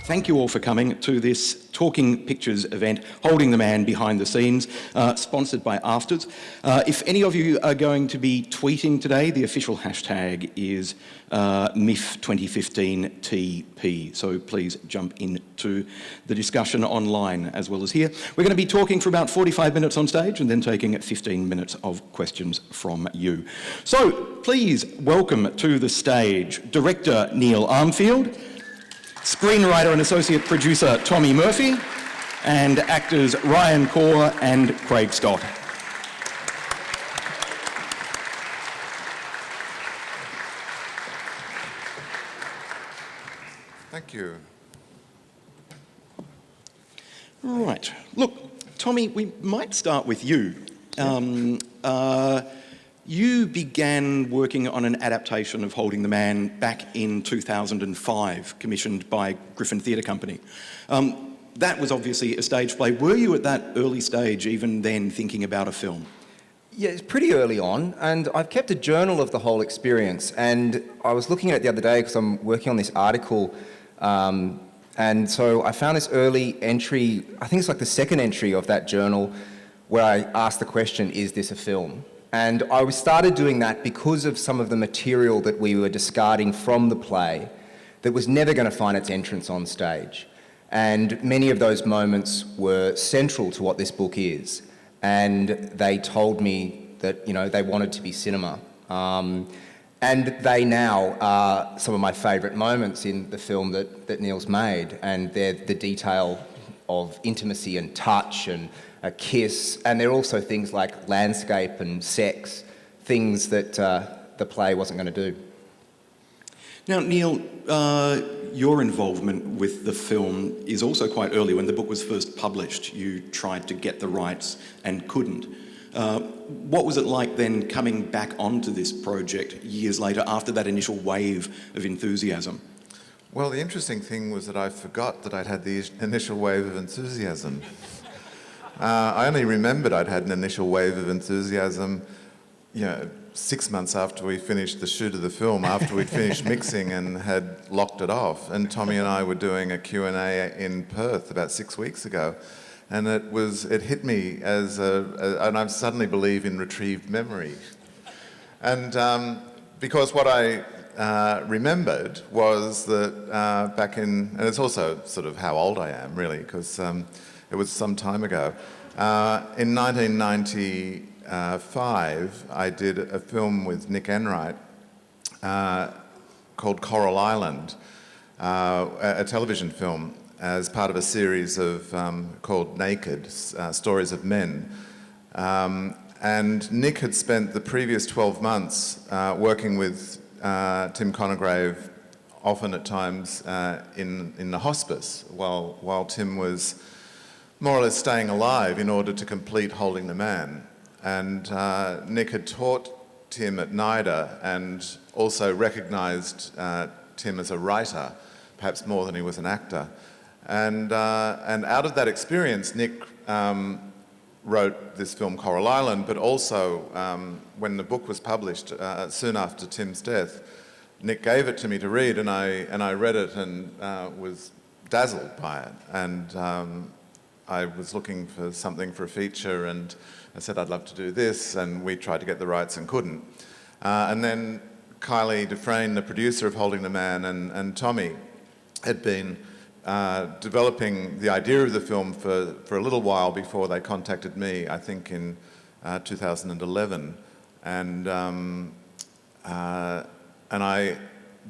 Thank you all for coming to this Talking Pictures event, Holding the Man Behind the Scenes, sponsored by Afters. If any of you are going to be tweeting today, the official hashtag is MIFF 2015 TP. So please jump into the discussion online as well as here. We're going to be talking for about 45 minutes on stage and then taking 15 minutes of questions from you. So please welcome to the stage Director Neil Armfield, screenwriter and associate producer Tommy Murphy, and actors Ryan Kaur and Craig Scott. Thank you. Right. Look, Tommy, we might start with you. You began working on an adaptation of Holding the Man back in 2005, commissioned by Griffin Theatre Company. That was obviously a stage play. Were you at that early stage, even then, thinking about a film? Yeah, it's pretty early on, and I've kept a journal of the whole experience. And I was looking at it the other day because I'm working on this article, and so I found this early entry, I think it's like the second entry of that journal, where I asked the question, is this a film? And I started doing that because of some of the material that we were discarding from the play that was never going to find its entrance on stage. And many of those moments were central to what this book is. And they told me that, you know, they wanted to be cinema. And they now are some of my favourite moments in the film that Neil's made. And they're the detail of intimacy and touch and a kiss, and there are also things like landscape and sex, things that the play wasn't going to do. Now, Neil, your involvement with the film is also quite early. When the book was first published, you tried to get the rights and couldn't. What was it like then coming back onto this project years later after that initial wave of enthusiasm? Well, the interesting thing was that I forgot that I'd had the initial wave of enthusiasm. I only remembered I'd had an initial wave of enthusiasm, 6 months after we finished the shoot of the film, after we'd finished mixing and had locked it off. And Tommy and I were doing a Q&A in Perth about 6 weeks ago. And it hit me and I suddenly believe in retrieved memory. And because what I remembered was that back in, and it's also sort of how old I am really, because it was some time ago. In 1995, I did a film with Nick Enright called Coral Island, a television film as part of a series of called Naked, Stories of Men. And Nick had spent the previous 12 months working with Tim Conograve, often at times in the hospice, while Tim was more or less staying alive in order to complete Holding the Man. And Nick had taught Tim at NIDA and also recognised Tim as a writer, perhaps more than he was an actor. And out of that experience, Nick wrote this film Coral Island, but also when the book was published soon after Tim's death, Nick gave it to me to read, and I read it and was dazzled by it. And I was looking for something for a feature, and I said I'd love to do this, and we tried to get the rights and couldn't. And then Kylie Dufresne, the producer of Holding the Man, and Tommy had been developing the idea of the film for a little while before they contacted me, I think in 2011. And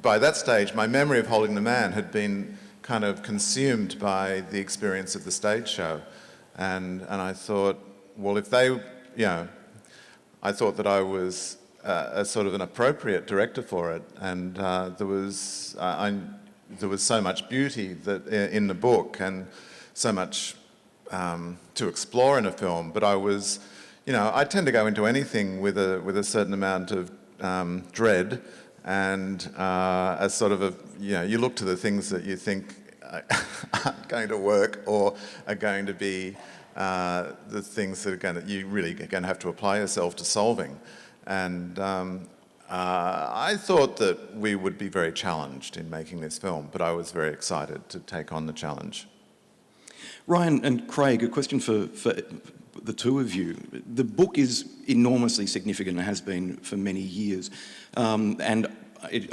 by that stage, my memory of Holding the Man had been kind of consumed by the experience of the stage show. And I thought, well, if they, I thought that I was a sort of an appropriate director for it. And there was so much beauty in the book and so much to explore in a film. But I was, I tend to go into anything with a certain amount of dread. And as sort of you look to the things that you think aren't going to work or are going to be the things that you really are going to have to apply yourself to solving. And I thought that we would be very challenged in making this film, but I was very excited to take on the challenge. Ryan and Craig, a question for the two of you. The book is enormously significant and has been for many years.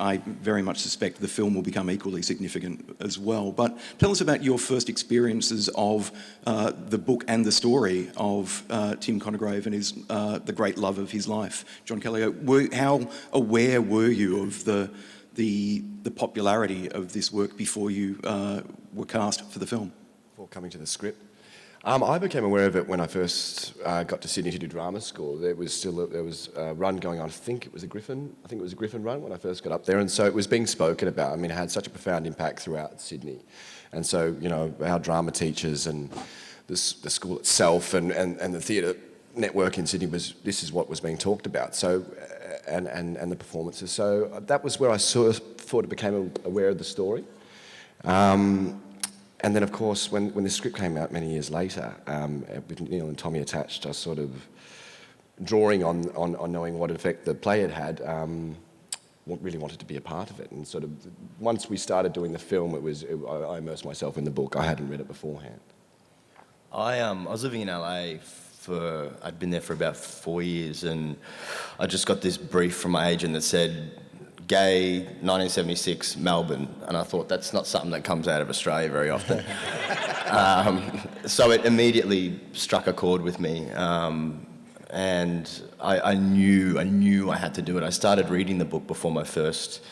I very much suspect the film will become equally significant as well. But tell us about your first experiences of the book and the story of Tim Conograve and the great love of his life. John Callio, how aware were you of the popularity of this work before you were cast for the film? Before coming to the script. I became aware of it when I first got to Sydney to do drama school. There was a run going on. I think it was a Griffin run when I first got up there, and so it was being spoken about. I mean, it had such a profound impact throughout Sydney, and so our drama teachers and the school itself and the theatre network in Sydney this is what was being talked about. So and the performances. So that was where I sort of thought I became aware of the story. And then, of course, when the script came out many years later, with Neil and Tommy attached, I was sort of drawing on knowing what effect the play had had, really wanted to be a part of it. And sort of once we started doing the film, I immersed myself in the book. I hadn't read it beforehand. I was living in LA I'd been there for about 4 years, and I just got this brief from my agent that said, gay, 1976, Melbourne, and I thought that's not something that comes out of Australia very often. So it immediately struck a chord with me, and I knew I had to do it. I started reading the book before my first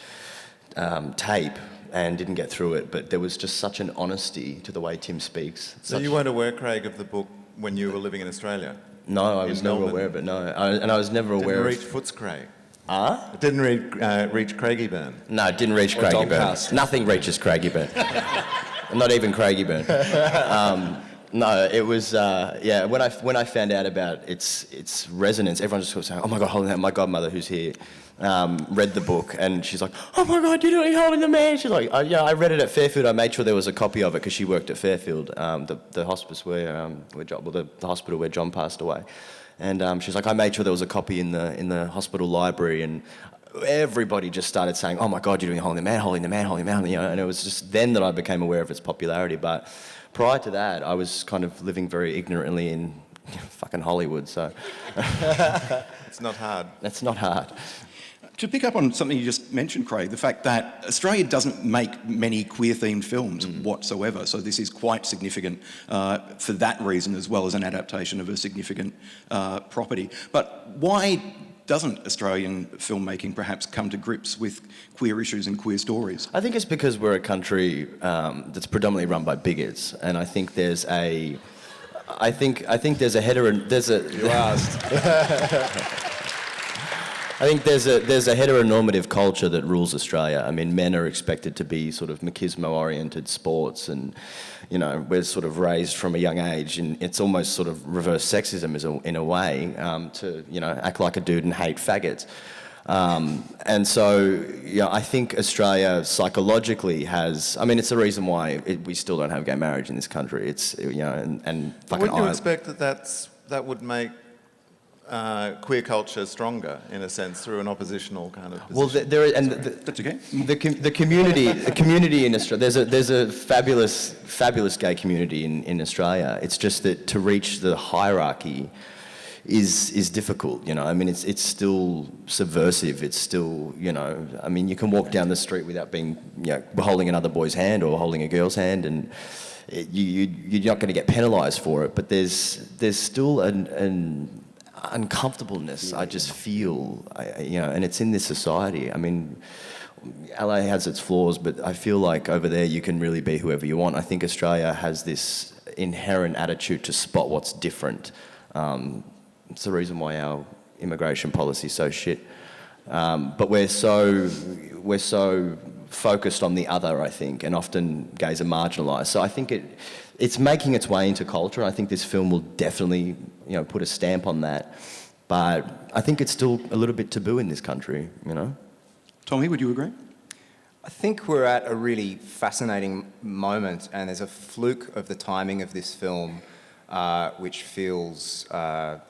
tape and didn't get through it, but there was just such an honesty to the way Tim speaks. So you weren't aware, Craig, of the book when you were living in Australia? No, I was never aware of it, no. And I was never aware of... Didn't reach Footscray? It Didn't reach Craigieburn? No, it didn't reach Craigieburn. Nothing reaches Craigieburn. Not even Craigieburn. No, it was, when I found out about its resonance, everyone just was saying, oh my God, holding that. My godmother, who's here, read the book, and she's like, oh my God, you're doing Holding the Man. She's like, I read it at Fairfield. I made sure there was a copy of it because she worked at Fairfield, the hospice the hospital where John passed away. And she's like, I made sure there was a copy in the hospital library, and everybody just started saying, oh my God, you're doing Holding the Man, Holding the Man, Holding the Man, and it was just then that I became aware of its popularity. But prior to that, I was kind of living very ignorantly in fucking Hollywood, so... It's not hard. It's not hard. To pick up on something you just mentioned, Craig, the fact that Australia doesn't make many queer-themed films whatsoever, so this is quite significant for that reason, as well as an adaptation of a significant property. But why doesn't Australian filmmaking perhaps come to grips with queer issues and queer stories? I think it's because we're a country that's predominantly run by bigots, and I think there's a... I think there's a You asked. I think there's a heteronormative culture that rules Australia. I mean, men are expected to be sort of machismo-oriented sports, and we're sort of raised from a young age, and it's almost sort of reverse sexism in a way to act like a dude and hate faggots. And so I think Australia psychologically has. I mean, it's the reason why we still don't have gay marriage in this country. It's and fucking. Wouldn't you expect that would make queer culture stronger, in a sense, through an oppositional kind of position? Well, That's okay. The community in Australia. There's a fabulous gay community in Australia. It's just that to reach the hierarchy is difficult. I mean, it's still subversive. It's still I mean, you can walk down the street without being holding another boy's hand or holding a girl's hand, and you're not going to get penalised for it. But there's still an uncomfortableness, I just feel, and it's in this society. I mean, LA has its flaws, but I feel like over there you can really be whoever you want. I think Australia has this inherent attitude to spot what's different. It's the reason why our immigration policy is so shit. But we're so focused on the other, I think, and often gays are marginalised. So I think it's making its way into culture. I think this film will definitely, put a stamp on that. But I think it's still a little bit taboo in this country, Tommy, would you agree? I think we're at a really fascinating moment, and there's a fluke of the timing of this film, which feels, it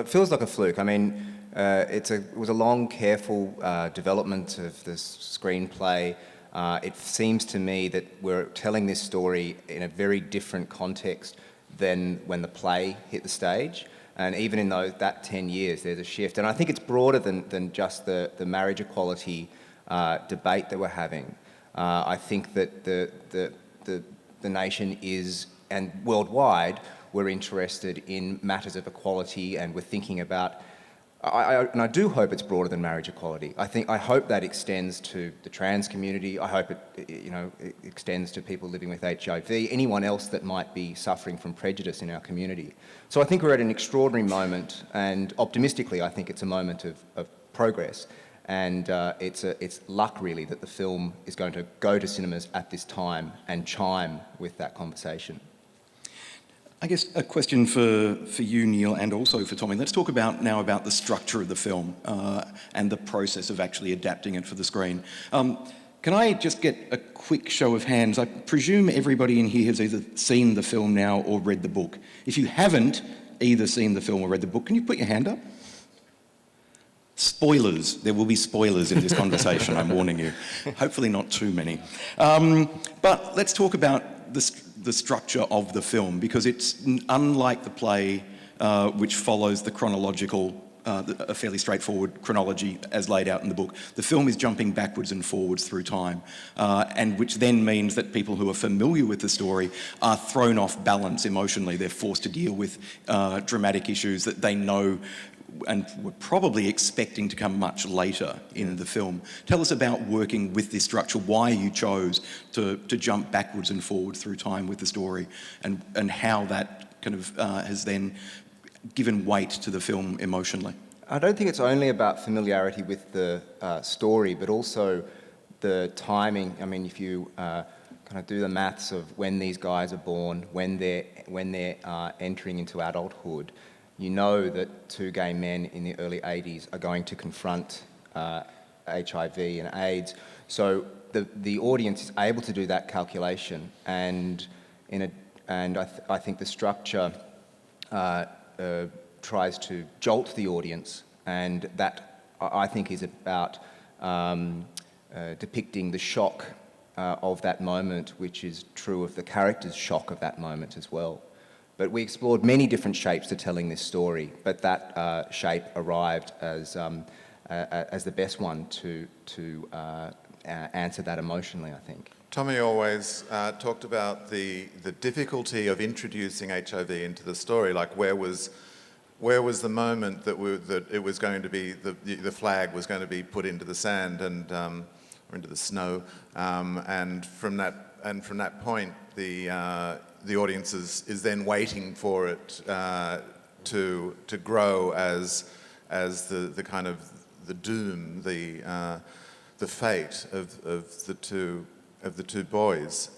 feels like a fluke. I mean, It was a long, careful development of this screenplay. It seems to me that we're telling this story in a very different context than when the play hit the stage. And even in that 10 years, there's a shift. And I think it's broader than just the marriage equality debate that we're having. I think that the nation is, and worldwide, we're interested in matters of equality, and we're thinking about, and I do hope it's broader than marriage equality. I hope that extends to the trans community. I hope it extends to people living with HIV, anyone else that might be suffering from prejudice in our community. So I think we're at an extraordinary moment, and optimistically, I think it's a moment of progress. And it's luck, really, that the film is going to go to cinemas at this time and chime with that conversation. I guess a question for you, Neil, and also for Tommy. Let's talk now about the structure of the film and the process of actually adapting it for the screen. Can I just get a quick show of hands? I presume everybody in here has either seen the film now or read the book. If you haven't either seen the film or read the book, can you put your hand up? Spoilers. There will be spoilers in this conversation, I'm warning you. Hopefully not too many. But let's talk about the structure of the film, because it's unlike the play, which follows the chronological, a fairly straightforward chronology as laid out in the book. The film is jumping backwards and forwards through time, and which then means that people who are familiar with the story are thrown off balance emotionally. They're forced to deal with dramatic issues that they know and were probably expecting to come much later in the film. Tell us about working with this structure, why you chose to jump backwards and forwards through time with the story, and how that kind of has then given weight to the film emotionally. I don't think it's only about familiarity with the story, but also the timing. I mean, if you kind of do the maths of when these guys are born, when they're entering into adulthood, you know that two gay men in the early 80s are going to confront HIV and AIDS. So the audience is able to do that calculation, and I think the structure tries to jolt the audience, and that I think is about depicting the shock of that moment, which is true of the character's shock of that moment as well. But we explored many different shapes to telling this story, but that shape arrived as the best one to answer that emotionally, I think. Tommy always talked about the difficulty of introducing HIV into the story. Like, where was the moment that it was going to be the flag was going to be put into the sand and or into the snow, and from that point the audience is then waiting for it to grow as the kind of the doom, the fate of the two boys.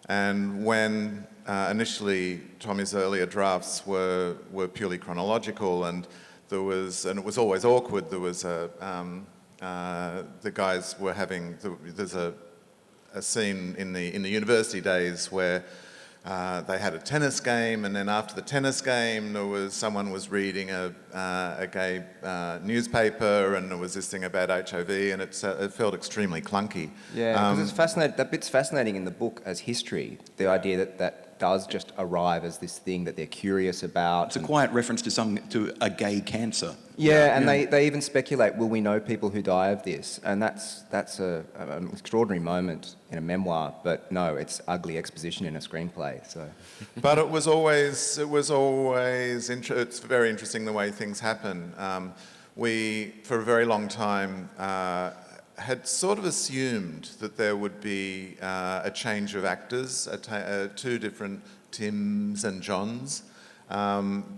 And when initially Tommy's earlier drafts were purely chronological, and it was always awkward. There was the guys were having there's a scene in the university days where they had a tennis game, and then after the tennis game, someone was reading a gay newspaper, and there was this thing about HIV, and it felt extremely clunky. Yeah, because it's fascinating. That bit's fascinating in the book as history. The idea that does just arrive as this thing that they're curious about. It's a quiet reference to a gay cancer. Yeah, and they even speculate, will we know people who die of this? And that's an extraordinary moment in a memoir, but no, it's ugly exposition in a screenplay. So, but it was always it's very interesting the way things happen. We, for a very long time, had sort of assumed that there would be a change of actors, two different Tims and Johns, and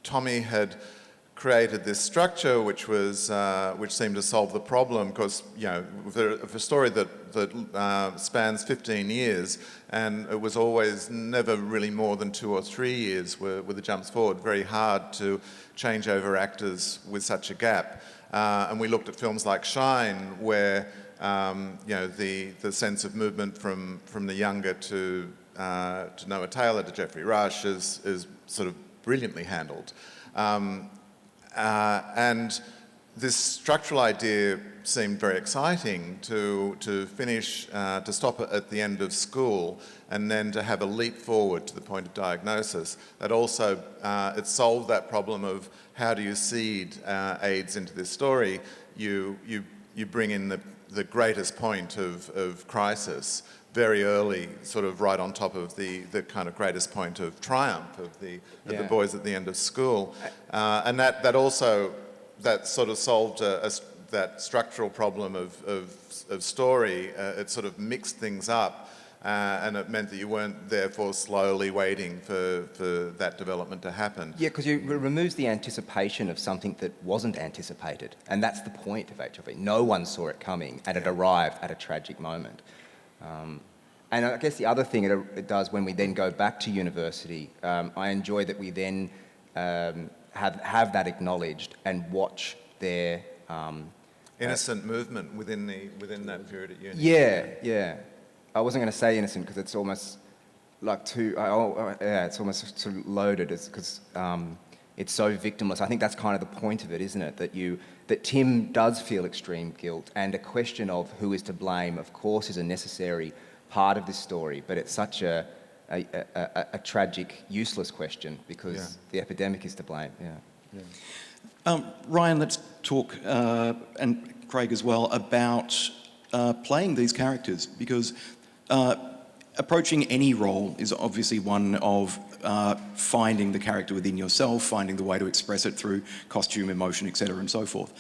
Tommy had created this structure which seemed to solve the problem, because for a story that spans 15 years, and it was always never really more than 2 or 3 years with the jumps forward, very hard to change over actors with such a gap. And we looked at films like Shine, where the sense of movement from the younger to Noah Taylor to Geoffrey Rush is sort of brilliantly handled. And this structural idea seemed very exciting to finish, to stop at the end of school and then to have a leap forward to the point of diagnosis. That also, it solved that problem of how do you seed AIDS into this story. You bring in the greatest point of crisis very early, sort of right on top of the kind of greatest point of triumph of the boys at the end of school. And that also, that sort of solved that structural problem of story. It sort of mixed things up, and it meant that you weren't therefore slowly waiting for that development to happen. Yeah, because it removes the anticipation of something that wasn't anticipated, and that's the point of HIV. No one saw it coming, and it arrived at a tragic moment. And I guess the other thing it does when we then go back to university, I enjoy that we then have that acknowledged and watch their Innocent movement within that period at uni. Yeah. I wasn't going to say innocent because it's almost like it's almost sort of loaded because it's so victimless. I think that's kind of the point of it, isn't it? That Tim does feel extreme guilt, and a question of who is to blame, of course, is a necessary part of this story, but it's such a tragic, useless question because the epidemic is to blame. Ryan, let's talk, and Craig as well, about playing these characters, because approaching any role is obviously one of finding the character within yourself, finding the way to express it through costume, emotion, etc., and so forth.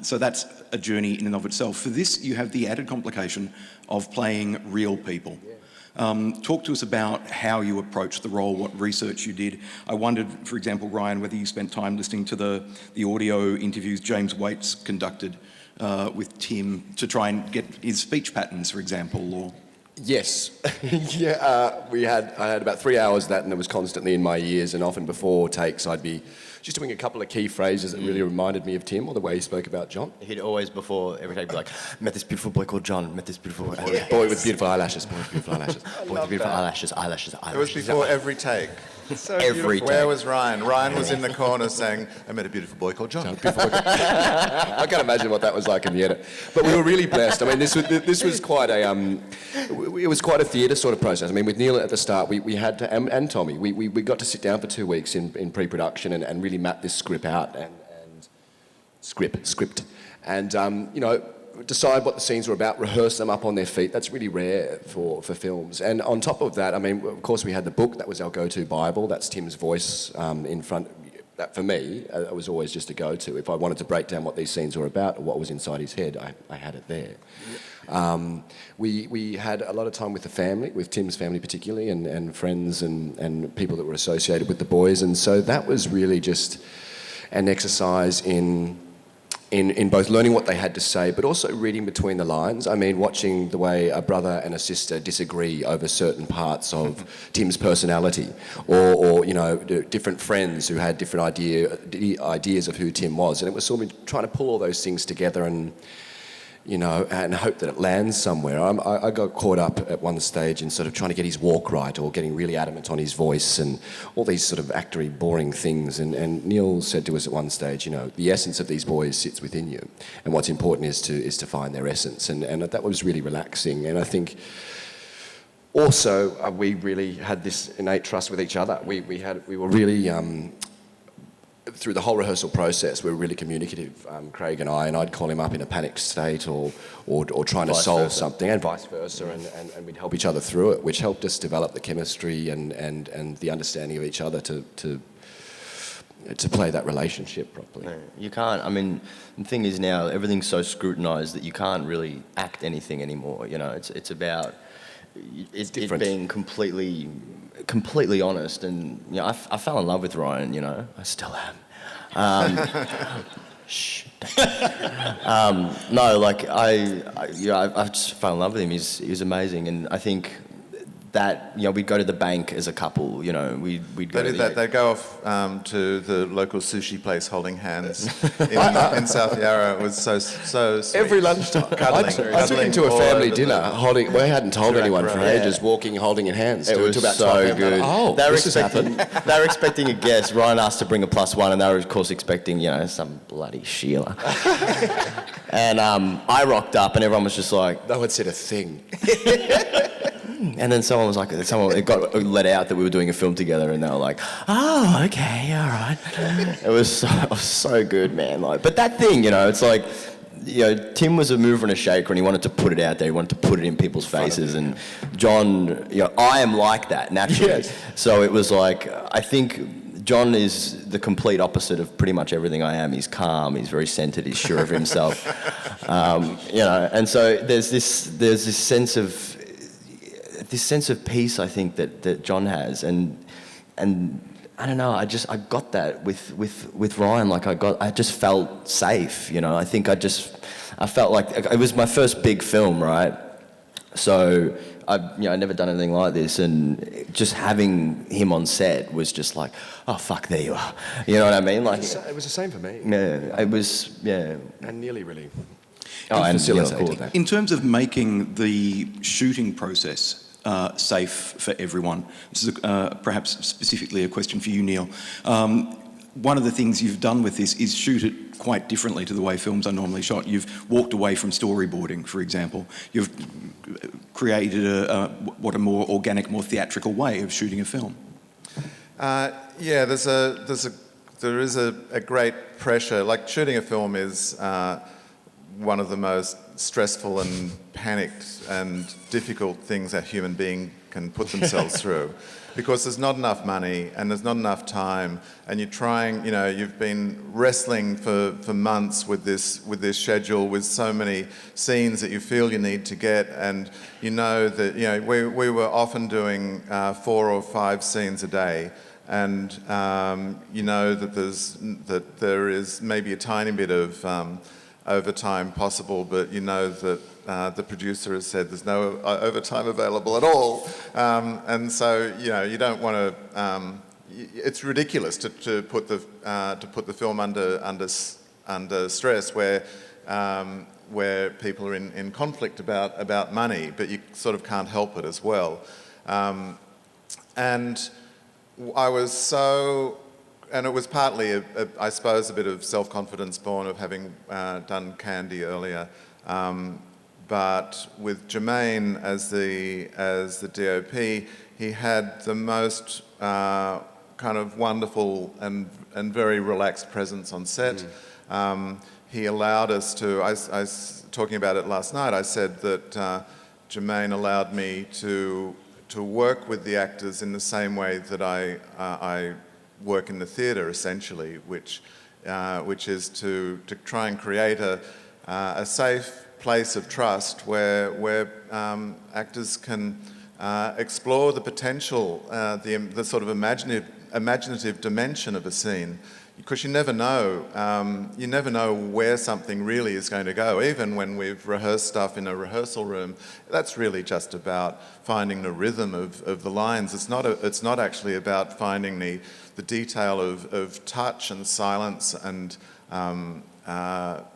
So that's a journey in and of itself. For this, you have the added complication of playing real people. Talk to us about how you approached the role, what research you did. I wondered, for example, Ryan, whether you spent time listening to the audio interviews James Waits conducted with Tim to try and get his speech patterns, for example, or... Yes. I had about 3 hours of that, and it was constantly in my ears, and often before takes I'd be just doing a couple of key phrases that really reminded me of Tim, or the way he spoke about John. He'd always, before every day, be like, met this beautiful boy called John, met this beautiful boy. Boy with beautiful eyelashes, boy with beautiful eyelashes. Boy with beautiful eyelashes. It was before every take. So every take. Where was Ryan? Ryan was in the corner saying, I met a beautiful boy called John. I can't imagine what that was like in the edit. But we were really blessed. I mean, this was quite it was quite a theatre sort of process. I mean, with Neil at the start, we had to, and Tommy, we got to sit down for 2 weeks in pre-production and really map this script out and script. And, decide what the scenes were about, rehearse them up on their feet. That's really rare for films. And on top of that, I mean, of course, we had the book. That was our go-to Bible. That's Tim's voice in front. That, for me, it was always just a go-to. If I wanted to break down what these scenes were about or what was inside his head, I had it there. We had a lot of time with the family, with Tim's family particularly, and friends and people that were associated with the boys. And so that was really just an exercise in both learning what they had to say, but also reading between the lines. I mean, watching the way a brother and a sister disagree over certain parts of Tim's personality, or different friends who had different ideas of who Tim was, and it was sort of trying to pull all those things together and hope that it lands somewhere. I got caught up at one stage in sort of trying to get his walk right, or getting really adamant on his voice, and all these sort of actory, boring things. And Neil said to us at one stage, the essence of these boys sits within you, and what's important is to find their essence. And that was really relaxing. And I think also we really had this innate trust with each other. We were really. Through the whole rehearsal process, we were really communicative, Craig and I'd call him up in a panicked state or trying to solve something, and vice versa, and we'd help each other through it, which helped us develop the chemistry and the understanding of each other to play that relationship properly. No, you can't. I mean, the thing is now, everything's so scrutinised that you can't really act anything anymore. It's about it being completely honest, and I fell in love with Ryan. I still am. Shh. No, like I just fell in love with him. He's amazing, and I think that, you know, we'd go to the bank as a couple, you know, we'd go They to did that. They'd go off to the local sushi place holding hands in South Yarra. It was so sweet. Every lunchtime. I took him to a family dinner, holding. We hadn't told anyone for ages, walking, holding in hands. It was about so 12 good. Oh, they were this has expecting, happened. they were expecting a guest. Ryan asked to bring a +1, and they were, of course, expecting, you know, some bloody Sheila. And I rocked up, and everyone was just like... No one said a thing. And then someone was like, it got let out that we were doing a film together, and they were like, "Oh, okay, all right." It was so good, man. Like, but that thing, you know, it's like, you know, Tim was a mover and a shaker, and he wanted to put it out there. He wanted to put it in people's faces. And John, you know, I am like that naturally. Yes. So it was like, I think John is the complete opposite of pretty much everything I am. He's calm. He's very centered. He's sure of himself. You know, and so there's this sense of peace, I think, that John has, and I don't know, I got that with Ryan. Like I just felt safe, you know. I think I felt like it was my first big film, right? So I'd never done anything like this, and just having him on set was just like, oh fuck, there you are. You know what I mean? Like It was the same for me. yeah, it was, yeah. And nearly really. Oh, and facilitated yeah, that. In terms of making the shooting process safe for everyone, this is perhaps specifically a question for you, Neil. One of the things you've done with this is shoot it quite differently to the way films are normally shot. You've walked away from storyboarding, for example. You've created a more organic, more theatrical way of shooting a film. Yeah, there is a great pressure. Like, shooting a film is one of the most stressful and panicked and difficult things a human being can put themselves through, because there's not enough money and there's not enough time, and you're trying, you know, you've been wrestling for months with this schedule, with so many scenes that you feel you need to get, and you know that, you know, we were often doing 4 or 5 scenes a day, and you know that there is maybe a tiny bit of overtime possible, but you know that the producer has said there's no overtime available at all, and so, you know, you don't want to. It's ridiculous to put the film under stress where people are in conflict about money, but you sort of can't help it as well. And I was so. And it was partly, I suppose, a bit of self-confidence born of having done Candy earlier. But with Jermaine as the DOP, he had the most kind of wonderful and very relaxed presence on set. He allowed us to. I was talking about it last night. I said that Jermaine allowed me to work with the actors in the same way that I work in the theatre, essentially, which is to try and create a safe place of trust where actors can explore the potential, the sort of imaginative dimension of a scene, because you never know where something really is going to go. Even when we've rehearsed stuff in a rehearsal room, that's really just about finding the rhythm of the lines. It's not actually about finding the detail of touch and silence and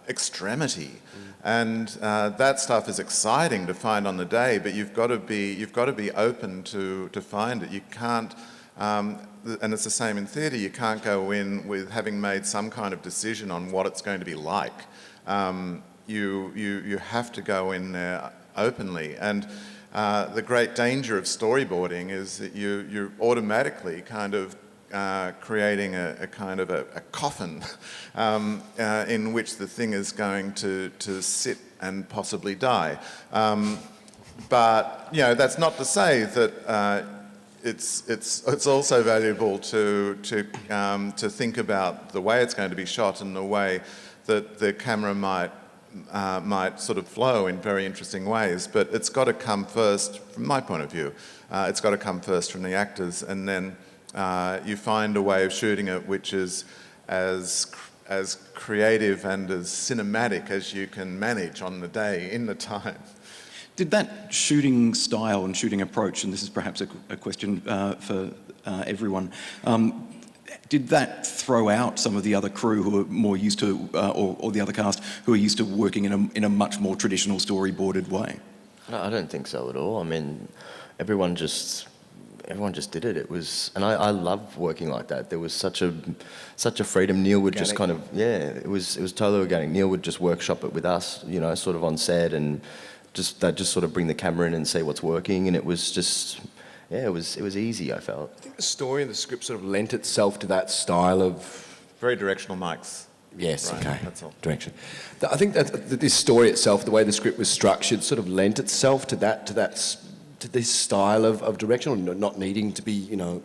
extremity. And that stuff is exciting to find on the day, but you've got to be open to find it. You can't, and it's the same in theatre. You can't go in with having made some kind of decision on what it's going to be like. You have to go in there openly. And the great danger of storyboarding is that you're automatically kind of creating a kind of a coffin in which the thing is going to sit and possibly die. But, you know, that's not to say that it's also valuable to think about the way it's going to be shot and the way that the camera might sort of flow in very interesting ways. But it's got to come first, from my point of view. It's got to come first from the actors, and then you find a way of shooting it which is as creative and as cinematic as you can manage on the day, in the time. Did that shooting style and shooting approach, and this is perhaps a question for everyone, did that throw out some of the other crew who are more used to, or the other cast who are used to working in a much more traditional storyboarded way? No, I don't think so at all. I mean, everyone just did it. It was, and I love working like that. There was such a freedom. Neil would just kind of, it was totally organic. Neil would just workshop it with us, you know, sort of on set, and they'd just sort of bring the camera in and see what's working, and it was just, it was easy, I felt. I think the story and the script sort of lent itself to that style of... Very directional mics. Yes, Right, okay. that's all. Direction. I think that this story itself, the way the script was structured, sort of lent itself to this style of direction, or not needing to be, you know,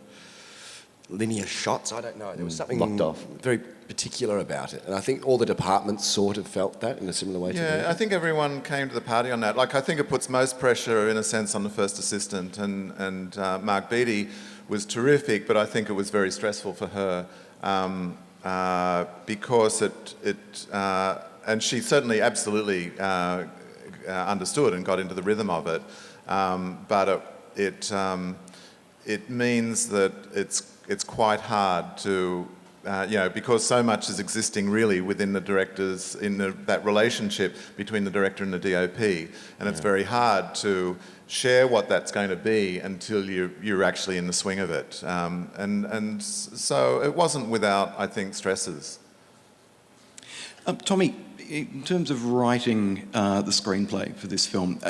linear shots. I don't know. There was something Locked off. very particular about it, and I think all the departments sort of felt that in a similar way. Yeah, I think everyone came to the party on that. Like, I think it puts most pressure, in a sense, on the first assistant, and Mark Beattie was terrific, but I think it was very stressful for her. Because and she certainly absolutely understood and got into the rhythm of it, but it means that it's quite hard to, because so much is existing really within the directors, that relationship between the director and the DOP, and it's very hard to share what that's going to be until you're actually in the swing of it. And so it wasn't without, I think, stresses. Tommy, in terms of writing the screenplay for this film,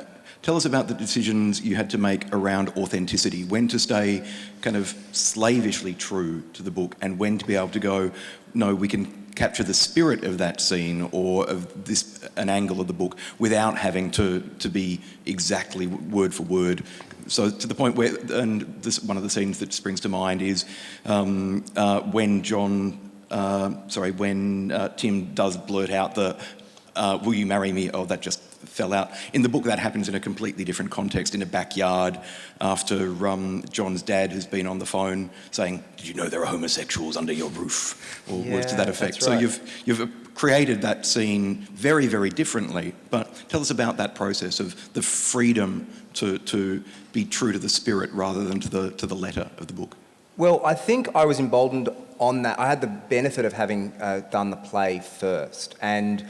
tell us about the decisions you had to make around authenticity, when to stay kind of slavishly true to the book and when to be able to go, no, we can capture the spirit of that scene or of an angle of the book without having to be exactly word for word. So to the point where, and this, one of the scenes that springs to mind is when Tim does blurt out the, will you marry me? Oh, that just fell out. In the book, that happens in a completely different context, in a backyard, after John's dad has been on the phone saying, did you know there are homosexuals under your roof? Or words to that effect. That's right. So you've created that scene very, very differently. But tell us about that process of the freedom to be true to the spirit rather than to the letter of the book. Well, I think I was emboldened on that. I had the benefit of having done the play first, and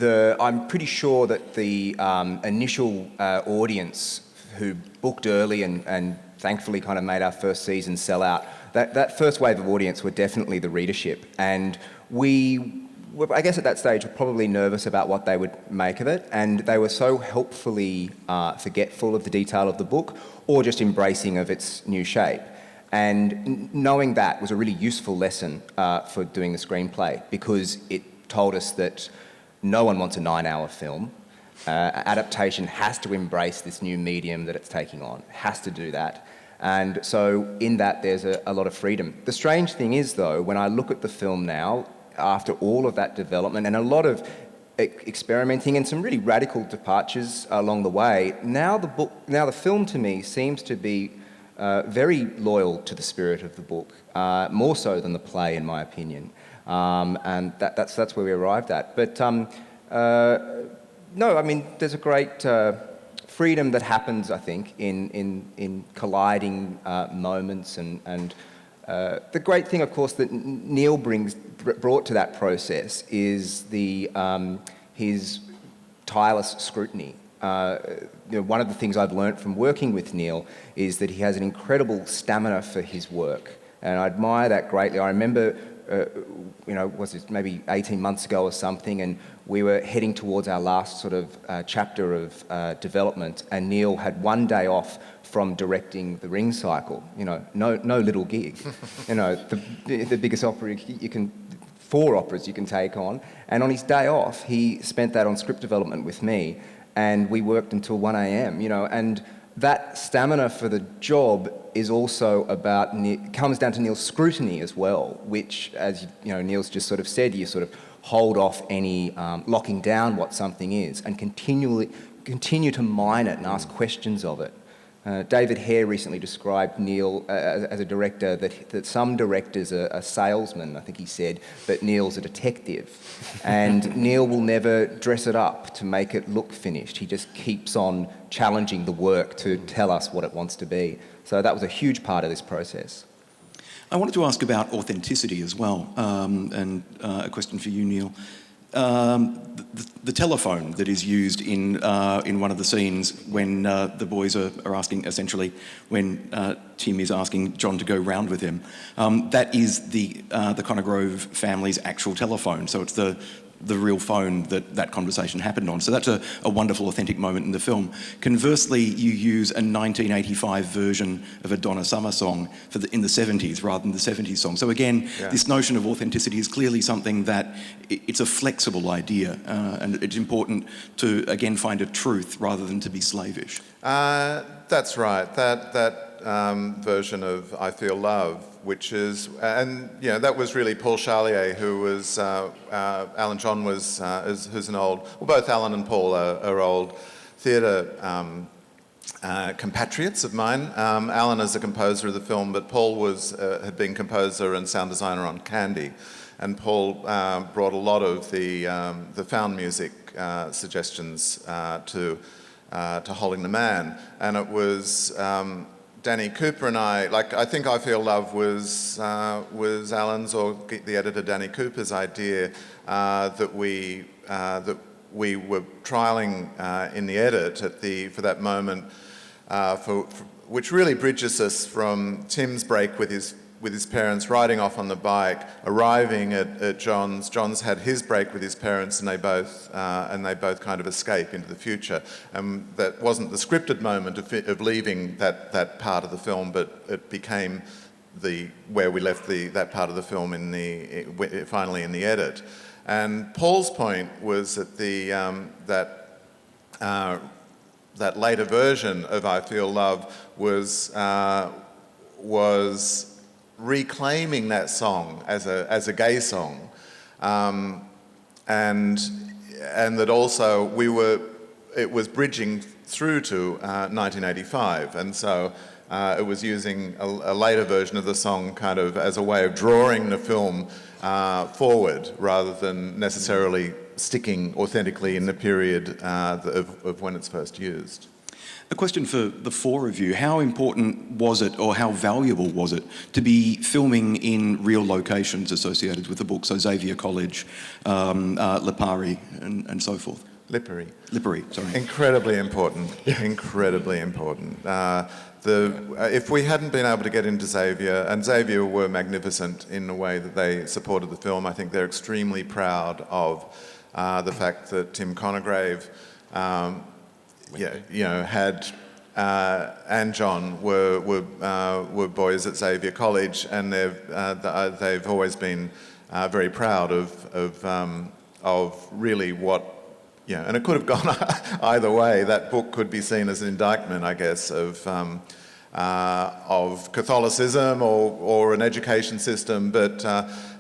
I'm pretty sure that the initial audience who booked early and thankfully kind of made our first season sell out, that first wave of audience were definitely the readership. And we were, I guess at that stage, were probably nervous about what they would make of it, and they were so helpfully forgetful of the detail of the book or just embracing of its new shape. And knowing that was a really useful lesson for doing the screenplay, because it told us that no one wants a 9-hour film. Adaptation has to embrace this new medium that it's taking on, has to do that. And so in that, there's a lot of freedom. The strange thing is, though, when I look at the film now, after all of that development and a lot of experimenting and some really radical departures along the way, now the film to me seems to be very loyal to the spirit of the book, more so than the play, in my opinion. And that's where we arrived at. But no, I mean, there's a great freedom that happens, I think, in colliding moments, and the great thing, of course, that Neil brought to that process is his tireless scrutiny. One of the things I've learnt from working with Neil is that he has an incredible stamina for his work, and I admire that greatly. I remember, was it maybe 18 months ago or something, and we were heading towards our last sort of chapter of development, and Neil had one day off from directing the Ring Cycle. No little gig. The biggest opera you can, 4 operas you can take on, and on his day off, he spent that on script development with me, and we worked until 1 a.m. And that stamina for the job is also comes down to Neil's scrutiny as well, which, as Neil's just sort of said, you sort of hold off any locking down what something is and continue to mine it and ask questions of it. David Hare recently described Neil as a director that some directors are salesmen, I think he said, but Neil's a detective. And Neil will never dress it up to make it look finished. He just keeps on challenging the work to tell us what it wants to be. So that was a huge part of this process. I wanted to ask about authenticity as well, and a question for you, Neil. The telephone that is used in one of the scenes when the boys are asking, essentially, when Tim is asking John to go round with him, that is the Conogrove family's actual telephone. So it's the real phone that conversation happened on. So that's a wonderful, authentic moment in the film. Conversely, you use a 1985 version of a Donna Summer song in the 70s rather than the 70s song. So again, this notion of authenticity is clearly something that it's a flexible idea, and it's important to, again, find a truth rather than to be slavish. That's right. That version of I Feel Love, which is, and you know, that was really Paul Charlier, who was, Alan John was, who's an old, well, both Alan and Paul are old theatre compatriots of mine. Alan is the composer of the film, but Paul had been composer and sound designer on Candy, and Paul brought a lot of the found music suggestions to Holding the Man, and it was Danny Cooper and I think I Feel Love was Alan's, or the editor Danny Cooper's idea, that we were trialling in the edit for that moment, which really bridges us from Tim's break with his parents, riding off on the bike, arriving at John's. John's had his break with his parents, and they both kind of escape into the future. That wasn't the scripted moment of leaving that part of the film, but it became where we left that part of the film finally in the edit. And Paul's point was that that later version of I Feel Love was reclaiming that song as a gay song, and that also it was bridging through to 1985, and so it was using a later version of the song kind of as a way of drawing the film forward rather than necessarily sticking authentically in the period of when it's first used. A question for the four of you. How important was it, or how valuable was it, to be filming in real locations associated with the book? So Xavier College, Lipari, and so forth. Lipari, sorry. Incredibly important, incredibly important. If we hadn't been able to get into Xavier, and Xavier were magnificent in the way that they supported the film, I think they're extremely proud of the fact that Tim Conograve had and John were boys at Xavier College, and they've always been very proud of really what, and it could have gone either way. That book could be seen as an indictment, I guess, of Catholicism or an education system, but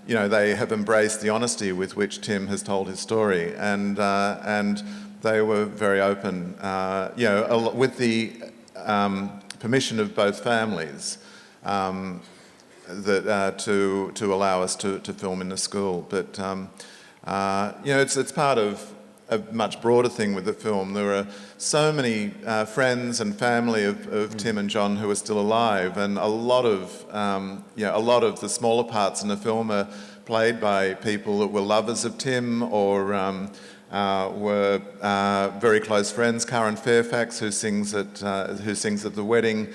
they have embraced the honesty with which Tim has told his story, and they were very open, with the permission of both families, to allow us to film in the school. But it's part of a much broader thing with the film. There are so many friends and family of Tim and John who are still alive, and a lot of the smaller parts in the film are played by people that were lovers of Tim or were very close friends. Karen Fairfax, who sings at the wedding,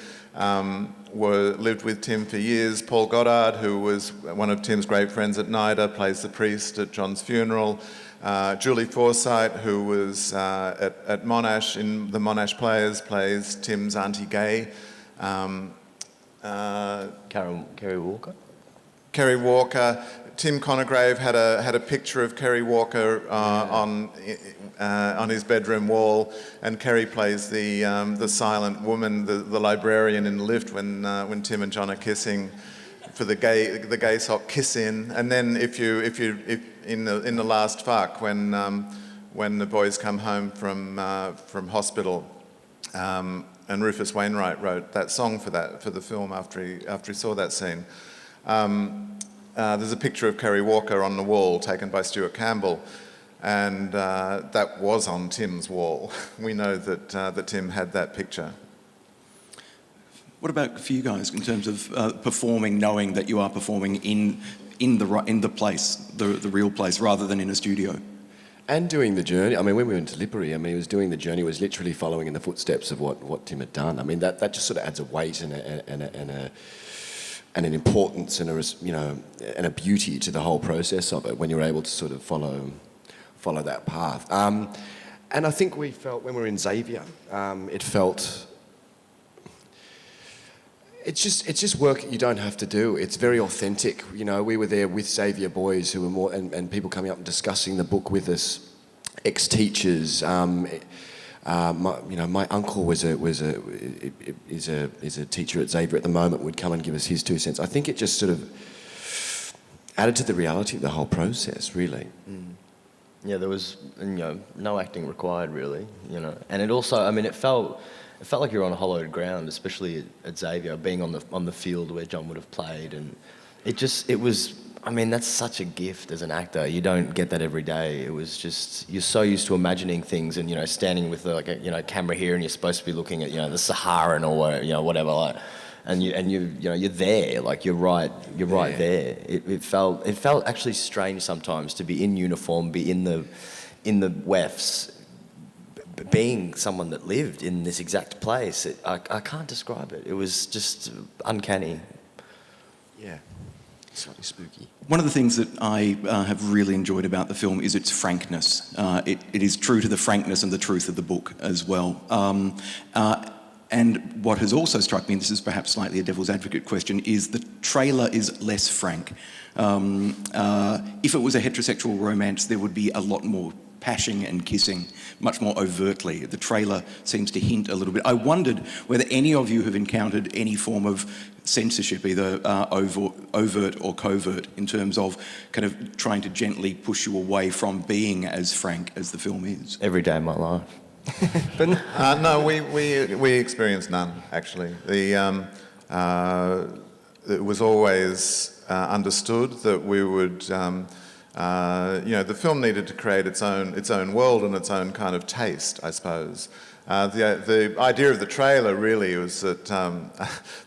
lived with Tim for years. Paul Goddard, who was one of Tim's great friends at NIDA, plays the priest at John's funeral. Julie Forsyth, who was at Monash in the Monash Players, plays Tim's Auntie Gay. Kerry Walker. Kerry Walker. Tim Conograve had a picture of Kerry Walker on his bedroom wall, and Kerry plays the silent woman, the librarian in the lift when Tim and John are kissing for the gay sock kiss in. And then if in the last fuck when the boys come home from hospital, Rufus Wainwright wrote that song for the film after he saw that scene. There's a picture of Kerry Walker on the wall taken by Stuart Campbell, and that was on Tim's wall. We know that Tim had that picture. What about for you guys in terms of performing, knowing that you are performing in the place, the real place, rather than in a studio? And doing the journey. I mean, when we went to Lippery, I mean, he was doing the journey, was literally following in the footsteps of what Tim had done. I mean, that just sort of adds a weight and an importance and a beauty to the whole process of it when you're able to sort of follow that path. And I think we felt when we were in Xavier, it felt. It's just work you don't have to do. It's very authentic. You know, we were there with Xavier boys who were more, and people coming up and discussing the book with us, ex-teachers. My uncle is a teacher at Xavier at the moment. Would come and give us his 2 cents. I think it just sort of added to the reality of the whole process, really. Mm. Yeah, there was no acting required, really. And it also, I mean, it felt like you were on hollowed ground, especially at Xavier, being on the field where John would have played, and it was. I mean, that's such a gift as an actor. You don't get that every day. It was just you're so used to imagining things, and standing with a camera here, and you're supposed to be looking at the Saharan or whatever, like, and you're there, like you're right there. It felt actually strange sometimes to be in uniform, be in the WEFs. Being someone that lived in this exact place, I can't describe it. It was just uncanny. Yeah, slightly spooky. One of the things that I have really enjoyed about the film is its frankness. It is true to the frankness and the truth of the book as well. And what has also struck me, and this is perhaps slightly a devil's advocate question, is the trailer is less frank. If it was a heterosexual romance, there would be a lot more pashing and kissing, much more overtly. The trailer seems to hint a little bit. I wondered whether any of you have encountered any form of censorship, either overt or covert, in terms of kind of trying to gently push you away from being as frank as the film is. Every day of my life. No, we experienced none, actually. It was always understood that we would, the film needed to create its own world and its own kind of taste, I suppose. The idea of the trailer really was that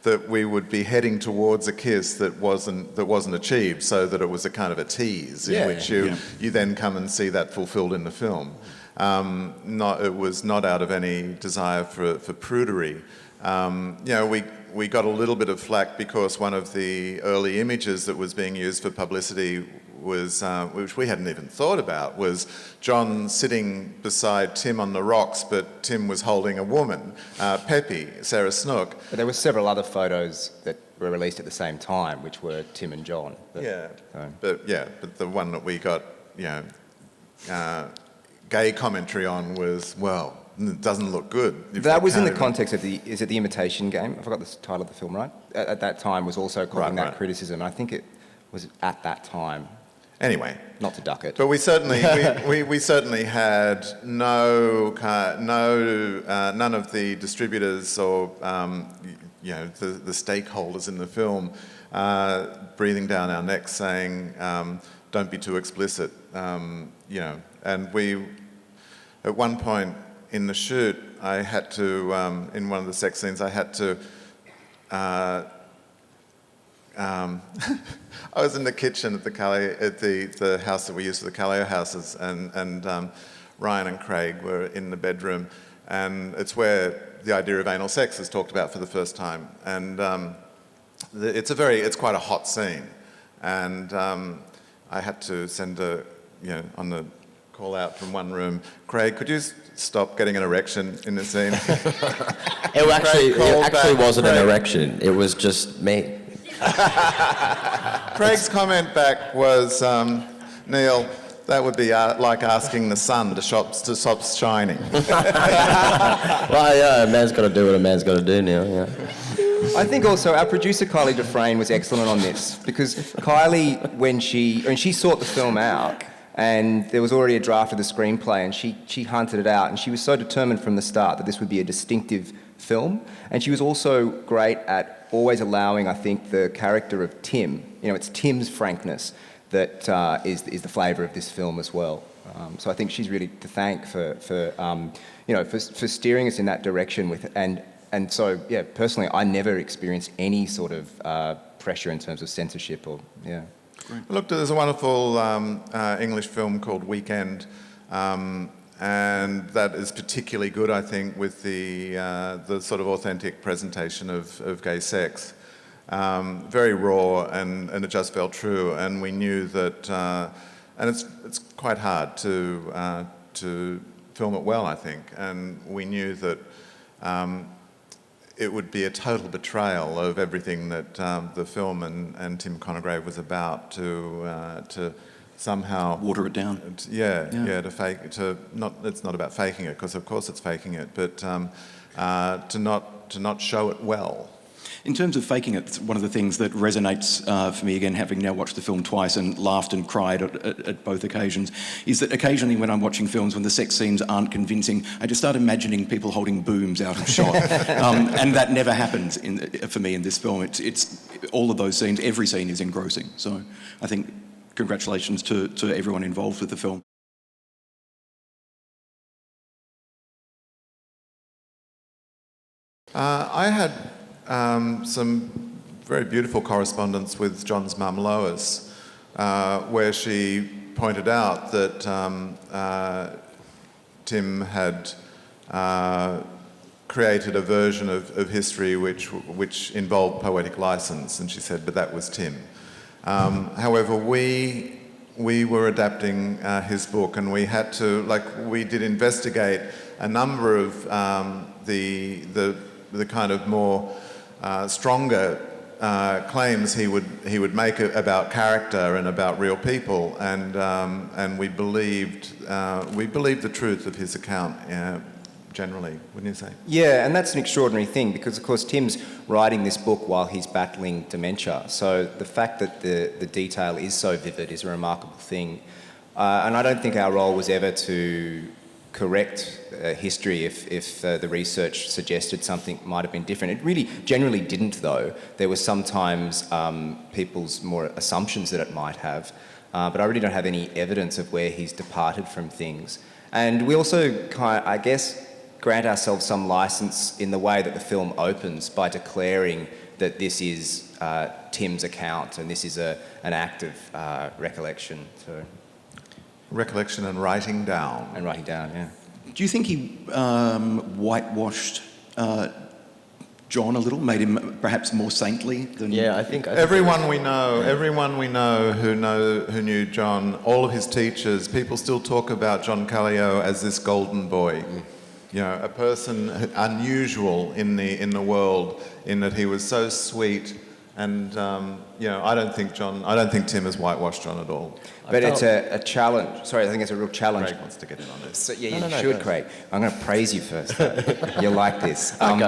that we would be heading towards a kiss that wasn't achieved, so that it was a kind of a tease in which you then come and see that fulfilled in the film. It was not out of any desire for prudery. We got a little bit of flack because one of the early images that was being used for publicity was, which we hadn't even thought about, was John sitting beside Tim on the rocks, but Tim was holding a woman, Peppy, Sarah Snook. But there were several other photos that were released at the same time, which were Tim and John. But the one that we got, gay commentary on was, well, it doesn't look good. That was in the context of is it The Imitation Game? I forgot the title of the film, right? At that time was also causing that criticism. I think it was at that time. Anyway, not to duck it, but we certainly we certainly had none of the distributors or the stakeholders in the film breathing down our necks saying don't be too explicit, and we at one point in the shoot I had to in one of the sex scenes I had to. I was in the kitchen at the house that we used for the Callao houses, and Ryan and Craig were in the bedroom, and it's where the idea of anal sex is talked about for the first time, and it's quite a hot scene, and I had to send on the call out from one room, Craig, could you stop getting an erection in the scene? It actually wasn't an erection. It was just me. Craig's comment back was, Neil, that would be like asking the sun to stop shining. Well, yeah, a man's got to do what a man's got to do, Neil. Yeah. I think also our producer Kylie Dufresne was excellent on this, because Kylie, when she sought the film out, and there was already a draft of the screenplay, and she hunted it out, and she was so determined from the start that this would be a distinctive film. And she was also great at always allowing, I think, the character of Tim, it's Tim's frankness that is the flavour of this film as well. So I think she's really to thank for steering us in that direction and so, yeah, personally, I never experienced any sort of pressure in terms of censorship or, yeah. Look, there's a wonderful English film called Weekend, and that is particularly good, I think, with the sort of authentic presentation of gay sex. Very raw, and it just felt true, and we knew that, and it's quite hard to film it well, I think, and we knew that it would be a total betrayal of everything that the film and Tim Conograve was about to somehow Water it down. To fake it's not about faking it, because of course it's faking it, but to not show it well. In terms of faking it, one of the things that resonates for me, again, having now watched the film twice and laughed and cried at both occasions, is that occasionally when I'm watching films, when the sex scenes aren't convincing, I just start imagining people holding booms out of shot. And that never happens for me in this film. It's all of those scenes, every scene is engrossing. So I think congratulations to everyone involved with the film. I had some very beautiful correspondence with John's mum Lois, where she pointed out that Tim had created a version of history which involved poetic license, and she said, but that was Tim. However, we were adapting his book, and we had to, we did investigate a number of the kind of more stronger claims he would make about character and about real people, and we believed the truth of his account generally, wouldn't you say? Yeah, and that's an extraordinary thing because, of course, Tim's writing this book while he's battling dementia. So the fact that the detail is so vivid is a remarkable thing. And I don't think our role was ever to correct history if the research suggested something might have been different. It really generally didn't, though. There were sometimes people's more assumptions that it might have, but I really don't have any evidence of where he's departed from things. And we also, I guess, grant ourselves some license in the way that the film opens by declaring that this is Tim's account and this is an act of recollection. So. Recollection and writing down. And writing down, yeah. Do you think he whitewashed John a little, made him perhaps more saintly than... Yeah, I think everyone we know who knew John, all of his teachers, people still talk about John Callio as this golden boy. You know, a person unusual in the world, in that he was so sweet, and I don't think Tim has whitewashed John at all. But it's a challenge. Sorry, I think it's a real challenge. Craig wants to get in on this. So, yeah, you should, Craig. I'm going to praise you first. You'll like this. Go. I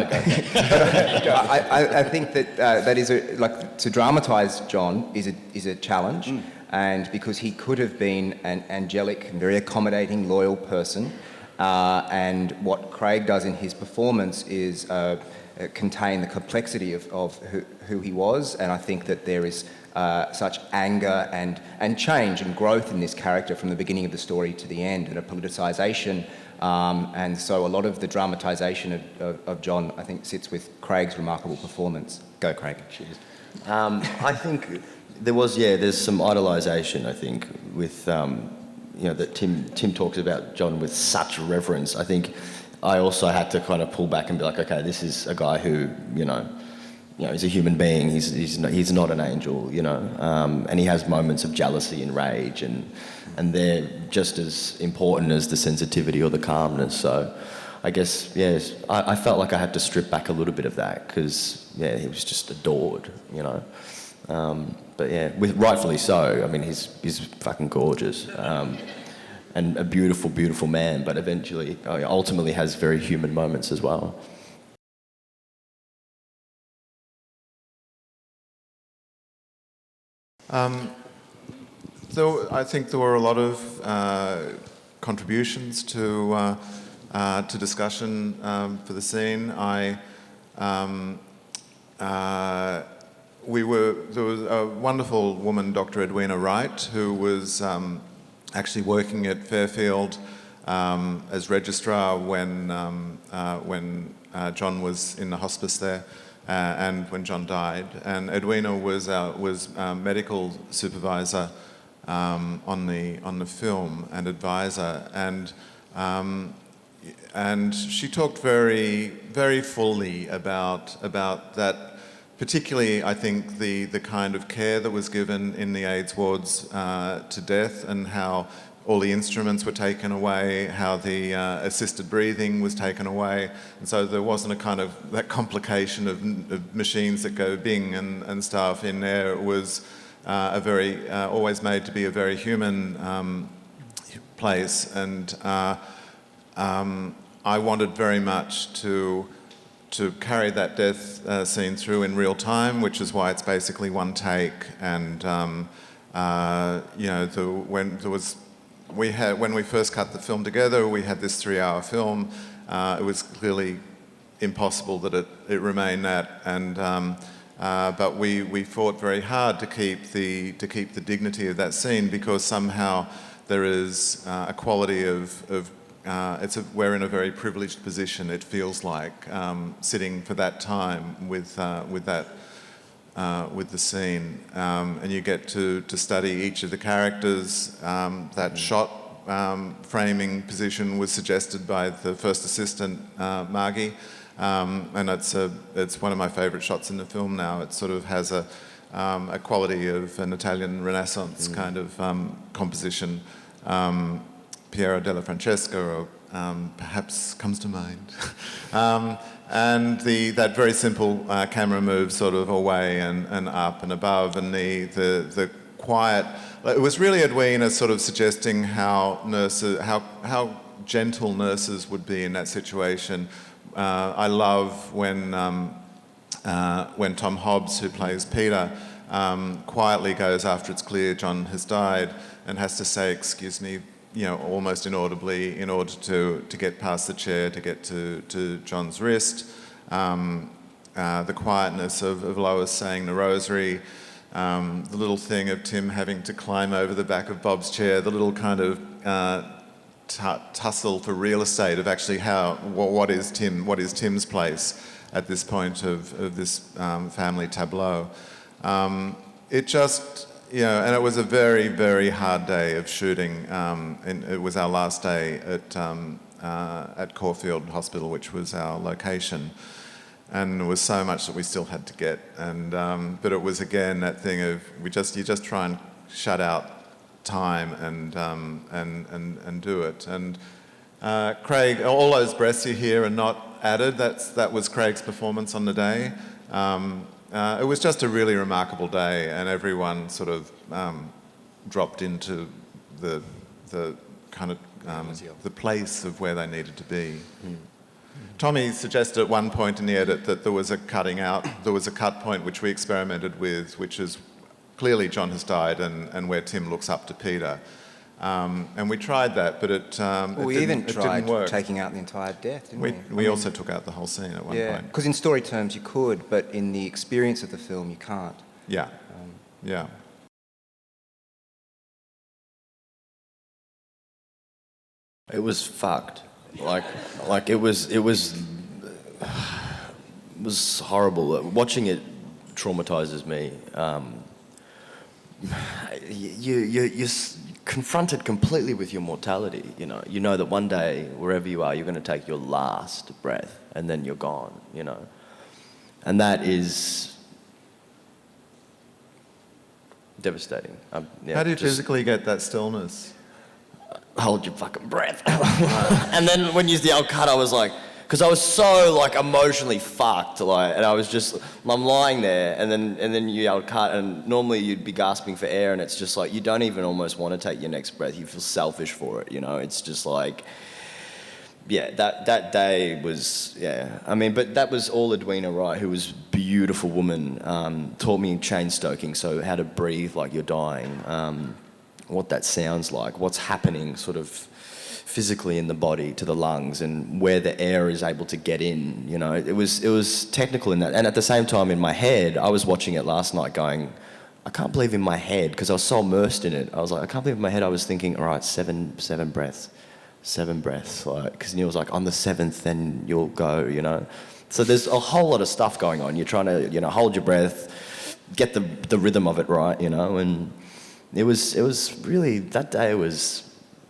think that is to dramatise John is a challenge, and because he could have been an angelic and very accommodating, loyal person. And what Craig does in his performance is contain the complexity of who he was, and I think that there is such anger and change and growth in this character from the beginning of the story to the end, and a politicisation, and so a lot of the dramatisation of John, I think, sits with Craig's remarkable performance. Go, Craig. Cheers. I think there's some idolisation, I think, with... that Tim talks about John with such reverence. I think I also had to kind of pull back and be like, okay, this is a guy who, he's a human being. He's not an angel, and he has moments of jealousy and rage, and they're just as important as the sensitivity or the calmness. So I guess, yes, I felt like I had to strip back a little bit of that because, yeah, he was just adored, But yeah, rightfully so. I mean, he's fucking gorgeous, and a beautiful, beautiful man. But ultimately, has very human moments as well. So I think there were a lot of contributions to to discussion for the scene. There was a wonderful woman, Dr. Edwina Wright, who was actually working at Fairfield as registrar when John was in the hospice there, and when John died. And Edwina was medical supervisor on the film and advisor, and she talked very, very fully about that. Particularly, I think, the kind of care that was given in the AIDS wards to death, and how all the instruments were taken away, how the assisted breathing was taken away, and so there wasn't a kind of that complication of machines that go bing and stuff in there. It was always made to be a very human place, and I wanted very much to carry that death scene through in real time, which is why it's basically one take. And when we first cut the film together, we had this 3-hour film. It was clearly impossible that it remain that, and but we fought very hard to keep the dignity of that scene, because somehow there is a quality of we're in a very privileged position, it feels like, sitting for that time with the scene, and you get to study each of the characters. That shot framing position was suggested by the first assistant, Margie, and it's one of my favourite shots in the film now. It sort of has a quality of an Italian Renaissance kind of composition. Piero della Francesca perhaps comes to mind. And that very simple camera move sort of away and up and above, and the quiet. It was really Edwina sort of suggesting how gentle nurses would be in that situation. I love when Tom Hobbs, who plays Peter, quietly goes after it's clear John has died and has to say, "Excuse me," almost inaudibly, in order to get past the chair, to get to John's wrist. The quietness of Lois saying the rosary, the little thing of Tim having to climb over the back of Bob's chair, the little kind of tussle for real estate of actually what is Tim's place at this point of this family tableau. It just... and it was a very, very hard day of shooting. And it was our last day at Caulfield Hospital, which was our location. And there was so much that we still had to get. And but it was again that thing of you just try and shut out time and do it. And Craig, all those breaths you hear are not added. That was Craig's performance on the day. It was just a really remarkable day, and everyone sort of dropped into the kind of the place of where they needed to be. Tommy suggested at one point in the edit that there was a cut point which we experimented with, which is clearly John has died, and where Tim looks up to Peter. And we tried that, but it didn't work. Taking out the entire death, didn't we? We also took out the whole scene at one point. Yeah, because in story terms you could, but in the experience of the film you can't. Yeah, yeah. It was fucked. Like it was horrible. Watching it traumatizes me. You're confronted completely with your mortality. You know that one day, wherever you are, you're going to take your last breath, and then you're gone. And that is devastating. How do you physically get that stillness? Hold your fucking breath. And then when you yelled cut, I was like, because I was so emotionally fucked, and I'm lying there, and then you yelled cut, and normally you'd be gasping for air, and it's just like you don't even almost want to take your next breath. You feel selfish for it, It's just like, yeah, that day was, yeah. I mean, but that was all Edwina Wright, who was a beautiful woman, taught me chain stoking, so how to breathe like you're dying. What that sounds like, what's happening sort of physically in the body to the lungs and where the air is able to get in. You know, it was technical in that. And at the same time, in my head, I was watching it last night going, I can't believe in my head, because I was so immersed in it. I was like, I can't believe in my head I was thinking, all right, seven breaths, like, because Neil was like, on the seventh, then you'll go, you know. So there's a whole lot of stuff going on. You're trying to, you know, hold your breath, get the rhythm of it right, you know. And it was really, that day was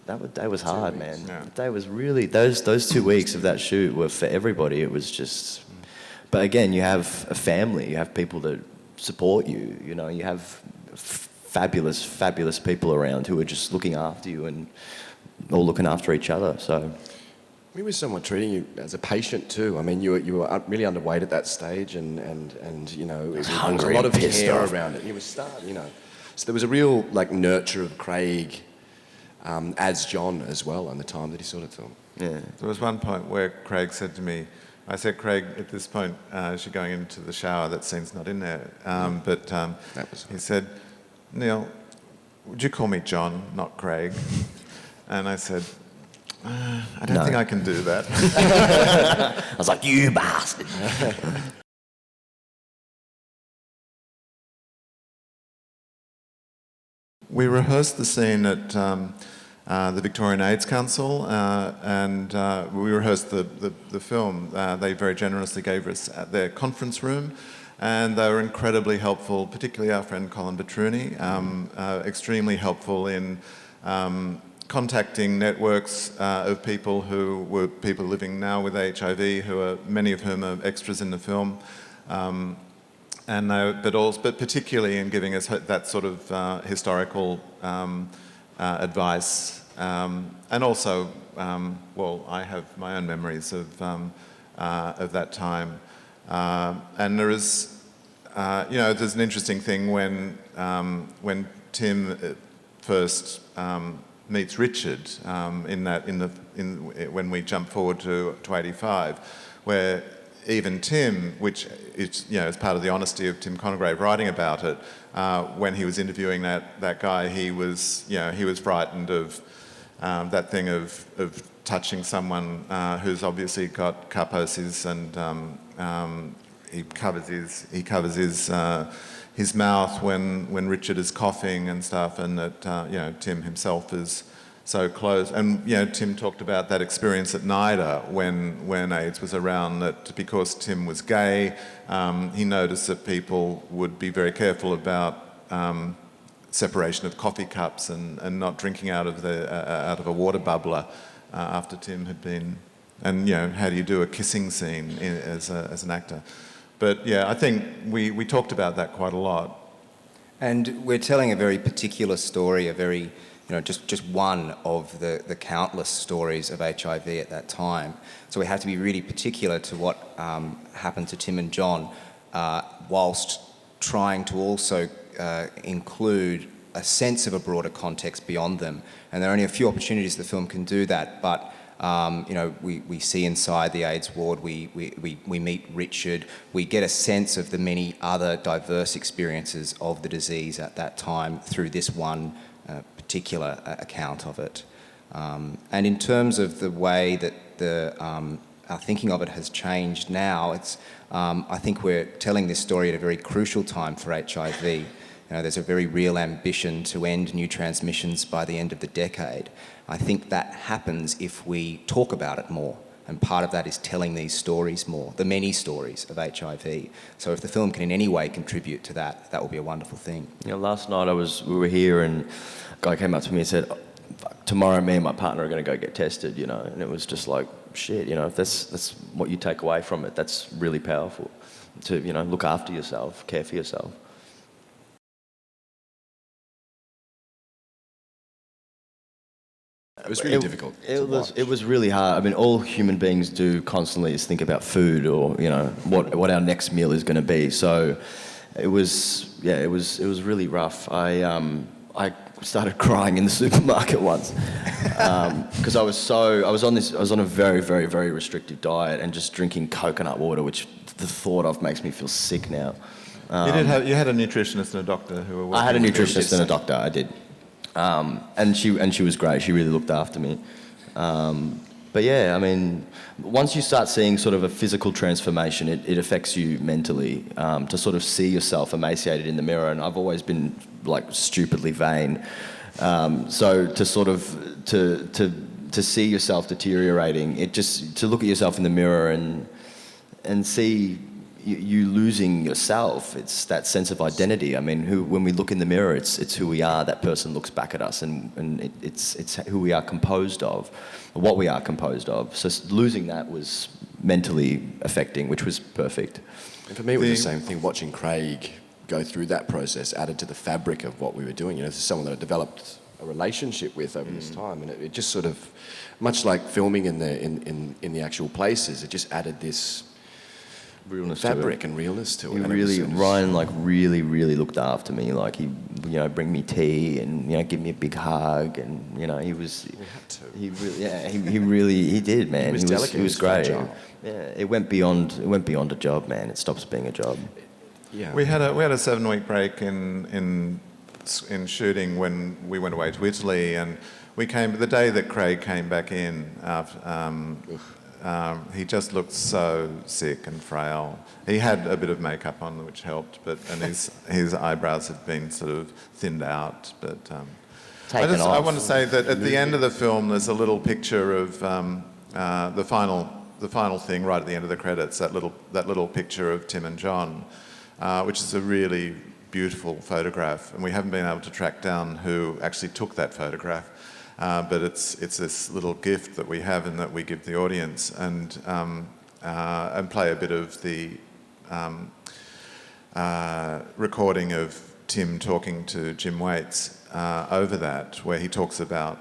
hard, man. Yeah. That day was really, those 2 weeks of that shoot were for everybody. It was just, but again, you have a family, you have people that support you, you know, you have fabulous people around who are just looking after you and all looking after each other, so. We were somewhat treating you as a patient too. I mean, you were really underweight at that stage, and you know, there was a lot of care around it. You were starting, you know, so there was a real like nurture of Craig as John as well, and the time that he saw the film. Yeah. There was one point where Craig said to me, I said, Craig, at this point, as you're going into the shower, that scene's not in there. He said, Neil, would you call me John, not Craig? And I said, I don't think I can do that. I was like, you bastard. We rehearsed the scene at the Victorian AIDS Council, and we rehearsed the film. They very generously gave us at their conference room, and they were incredibly helpful, particularly our friend Colin Petruni, extremely helpful in contacting networks of people who were people living now with HIV, many of whom are extras in the film. But particularly in giving us that sort of historical advice, and also, I have my own memories of that time. And there is, there's an interesting thing when Tim first meets Richard when we jump forward to 85, where even Tim, which is, is part of the honesty of Tim Congrave writing about it, when he was interviewing that guy, he was frightened of that thing of touching someone who's obviously got Kaposis, and he covers his mouth when Richard is coughing and stuff, and that Tim himself is so close. And Tim talked about that experience at NIDA when AIDS was around, that because Tim was gay, he noticed that people would be very careful about separation of coffee cups and not drinking out of a water bubbler after Tim had been. And how do you do a kissing scene as an actor? But yeah, I think we talked about that quite a lot. And we're telling a very particular story, a very, just one of the countless stories of HIV at that time. So we have to be really particular to what happened to Tim and John, whilst trying to also include a sense of a broader context beyond them. And there are only a few opportunities the film can do that, but we see inside the AIDS ward, we meet Richard, we get a sense of the many other diverse experiences of the disease at that time through this one particular account of it. And in terms of the way that our thinking of it has changed now, I think we're telling this story at a very crucial time for HIV. There's a very real ambition to end new transmissions by the end of the decade. I think that happens if we talk about it more, and part of that is telling these stories more, the many stories of HIV. So if the film can in any way contribute to that, that will be a wonderful thing. Last night we were here, and a guy came up to me and said, tomorrow me and my partner are going to go get tested, and it was just like, shit, if that's what you take away from it, that's really powerful, to, look after yourself, care for yourself. It was really difficult. It was really hard. I mean, all human beings do constantly is think about food, or what our next meal is going to be. So it was really rough. I started crying in the supermarket once because I was on a very, very, very restrictive diet and just drinking coconut water, which the thought of makes me feel sick now. You had a nutritionist and a doctor who were working. I had a nutritionist and a doctor. I did. And she was great. She really looked after me. But yeah, I mean, once you start seeing sort of a physical transformation, it affects you mentally. To sort of see yourself emaciated in the mirror, and I've always been like stupidly vain. So to sort of to see yourself deteriorating, to look at yourself in the mirror and see you losing yourself. It's that sense of identity. I mean, when we look in the mirror, it's who we are. That person looks back at us, and it's who we are composed of, what we are composed of. So losing that was mentally affecting, which was perfect. And for me, it was the same thing. Watching Craig go through that process added to the fabric of what we were doing. You know, this is someone that I developed a relationship with over this time, and it just sort of, much like filming in the actual places, it just added this Realness fabric and realness to it. Ryan really looked after me. Like he, bring me tea and give me a big hug, and he was. We had to. He did, man. He was delicate. He was great. Fragile. Yeah, it went beyond a job, man. It stops being a job. Yeah. We had a 7-week break in shooting when we went away to Italy, and we came the day that Craig came back in. He just looked so sick and frail. He had a bit of makeup on, which helped, and his eyebrows had been sort of thinned out. But I want to say that at the end of the film, there's a little picture of the final thing right at the end of the credits. That little picture of Tim and John, which is a really beautiful photograph, and we haven't been able to track down who actually took that photograph. But it's this little gift that we have and that we give the audience, and play a bit of the recording of Tim talking to Jim Waits over that, where he talks about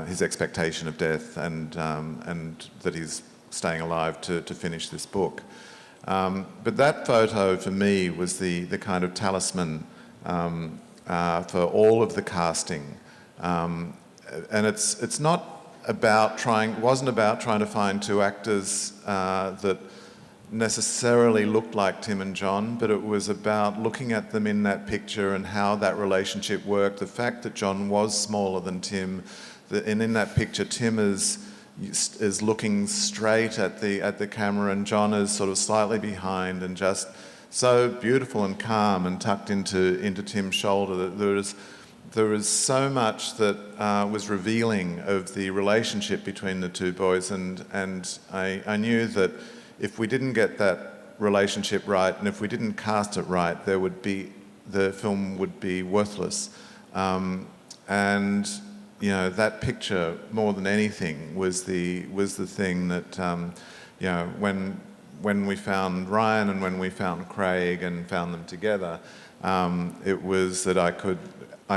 his expectation of death and that he's staying alive to finish this book. But that photo for me was the kind of talisman for all of the casting. And it's not about wasn't about trying to find two actors that necessarily looked like Tim and John, but it was about looking at them in that picture and how that relationship worked. The fact that John was smaller than Tim, and in that picture Tim is looking straight at the camera, and John is sort of slightly behind and just so beautiful and calm and tucked into Tim's shoulder. There was so much that was revealing of the relationship between the two boys, and I knew that if we didn't get that relationship right, and if we didn't cast it right, the film would be worthless. And that picture, more than anything, was the thing that when we found Ryan and when we found Craig and found them together, it was that I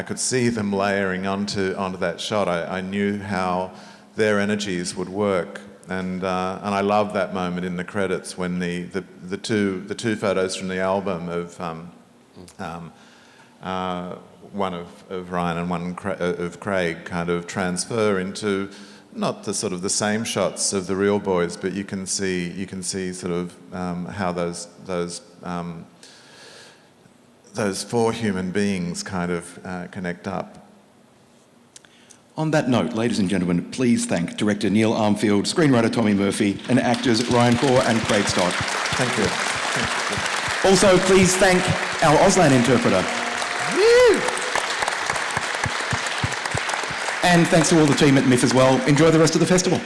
could see them layering onto that shot. I knew how their energies would work, and I love that moment in the credits when the two photos from the album of one of Ryan and one of Craig kind of transfer into not the sort of the same shots of the real boys, but you can see sort of how those four human beings kind of connect up. On that note, ladies and gentlemen, please thank director Neil Armfield, screenwriter Tommy Murphy, and actors Ryan Corr and Craig Stott. Thank you. Also, please thank our Auslan interpreter. Woo! And thanks to all the team at MIFF as well. Enjoy the rest of the festival.